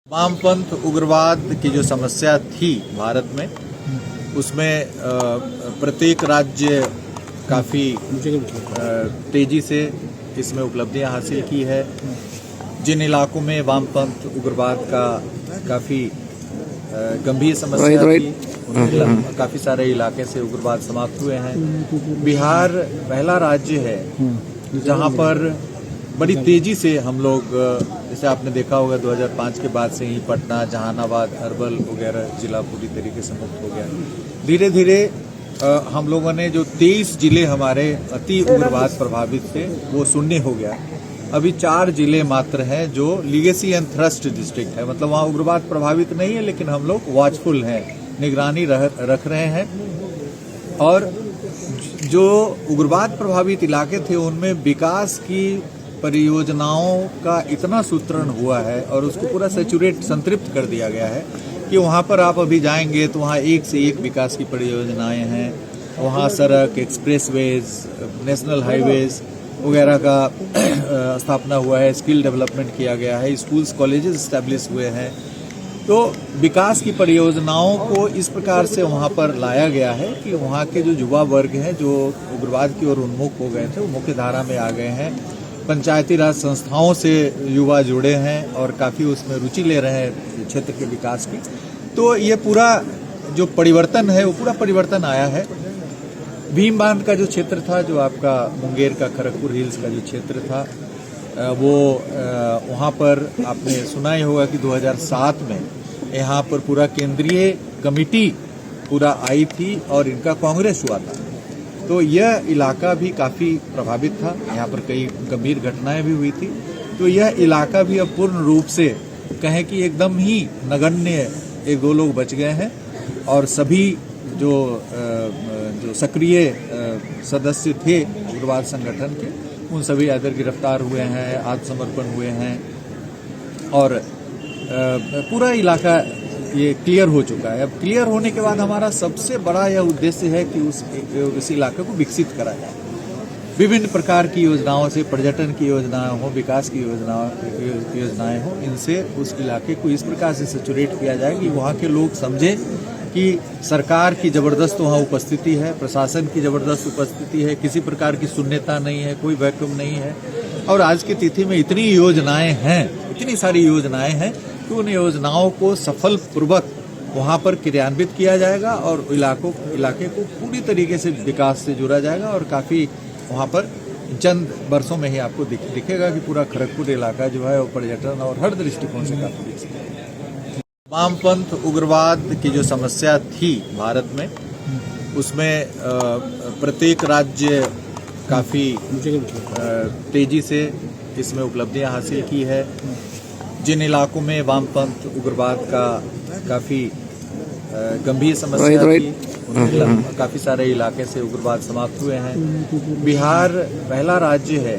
वामपंथ उग्रवाद की जो समस्या थी भारत में, उसमें प्रत्येक राज्य काफ़ी तेजी से इसमें उपलब्धियां हासिल की है। जिन इलाकों में वामपंथ उग्रवाद का काफ़ी गंभीर समस्या थी, उन काफ़ी सारे इलाके से उग्रवाद समाप्त हुए हैं। बिहार पहला राज्य है जहां पर बड़ी तेजी से हम लोग, जैसे आपने देखा होगा 2005 के बाद से ही पटना, जहानाबाद, अरवल वगैरह जिला पूरी तरीके से मुक्त हो गया। धीरे धीरे हम लोगों ने जो 23 जिले हमारे अति उग्रवाद प्रभावित थे वो शून्य हो गया। अभी 4 जिले मात्र हैं जो लीगेसी एंड थ्रस्ट डिस्ट्रिक्ट है, मतलब वहाँ उग्रवाद प्रभावित नहीं है, लेकिन हम लोग वॉचफुल हैं, निगरानी रख रहे हैं। और जो उग्रवाद प्रभावित इलाके थे उनमें विकास की परियोजनाओं का इतना सूत्रण हुआ है और उसको पूरा संतृप्त कर दिया गया है कि वहाँ पर आप अभी जाएंगे तो वहाँ एक से एक विकास की परियोजनाएं हैं। वहाँ सड़क, एक्सप्रेसवेज, नेशनल हाईवेज वगैरह का स्थापना हुआ है, स्किल डेवलपमेंट किया गया है, स्कूल्स कॉलेजेस इस्टेब्लिश हुए हैं। तो विकास की परियोजनाओं को इस प्रकार से वहाँ पर लाया गया है कि वहाँ के जो युवा वर्ग हैं जो उग्रवाद की ओर उन्मुख हो गए थे वो मुख्य धारा में आ गए हैं। पंचायती राज संस्थाओं से युवा जुड़े हैं और काफ़ी उसमें रुचि ले रहे हैं क्षेत्र के विकास की। तो ये पूरा जो परिवर्तन है वो पूरा परिवर्तन आया है। भीम बांध का जो क्षेत्र था, जो आपका मुंगेर का खड़गपुर हिल्स का जो क्षेत्र था, वो वहाँ पर आपने सुना ही होगा कि 2007 में यहाँ पर पूरा केंद्रीय कमेटी पूरा आई थी और इनका कांग्रेस हुआ था। तो यह इलाका भी काफ़ी प्रभावित था, यहाँ पर कई गंभीर घटनाएं भी हुई थी। तो यह इलाका भी अब पूर्ण रूप से कहें कि एकदम ही नगण्य 1-2 लोग बच गए हैं और सभी जो सक्रिय सदस्य थे उग्रवाद संगठन के, उन सभी इधर गिरफ्तार हुए हैं, आत्मसमर्पण हुए हैं और पूरा इलाका ये क्लियर हो चुका है। अब क्लियर होने के बाद हमारा सबसे बड़ा यह उद्देश्य है कि उस इलाके को विकसित करा जाए। विभिन्न प्रकार की योजनाओं से, पर्यटन की योजनाएं हो, विकास की योजनाएं हो, इनसे उस इलाके को इस प्रकार से सैचुरेट किया जाए कि वहाँ के लोग समझें कि सरकार की जबरदस्त वहाँ उपस्थिति है, प्रशासन की जबरदस्त उपस्थिति है, किसी प्रकार की शून्यता नहीं है, कोई वैक्यूम नहीं है। और आज की तिथि में इतनी योजनाएं हैं, इतनी सारी योजनाएं हैं कि उन योजनाओं को सफल पूर्वक वहाँ पर क्रियान्वित किया जाएगा और इलाके को पूरी तरीके से विकास से जुड़ा जाएगा और काफ़ी वहाँ पर चंद वर्षों में ही आपको दिखेगा कि पूरा खड़गपुर इलाका जो है वो पर्यटन और हर दृष्टिकोण से काफ़ी विकसित है। वामपंथ उग्रवाद की जो समस्या थी भारत में, उसमें प्रत्येक राज्य काफ़ी तेजी से इसमें उपलब्धियां हासिल की है। जिन इलाकों में वामपंथ उग्रवाद का काफ़ी गंभीर समस्या थी, उन काफ़ी सारे इलाके से उग्रवाद समाप्त हुए हैं। बिहार पहला राज्य है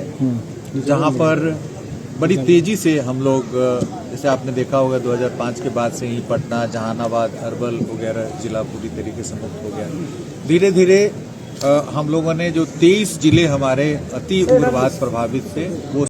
जहां पर बड़ी तेजी से हम लोग, जैसे आपने देखा होगा 2005 के बाद से ही पटना, जहानाबाद, अरवल वगैरह जिला पूरी तरीके से मुक्त हो गया। धीरे धीरे हम लोगों ने जो 23 जिले हमारे अति उग्रवाद प्रभावित थे वो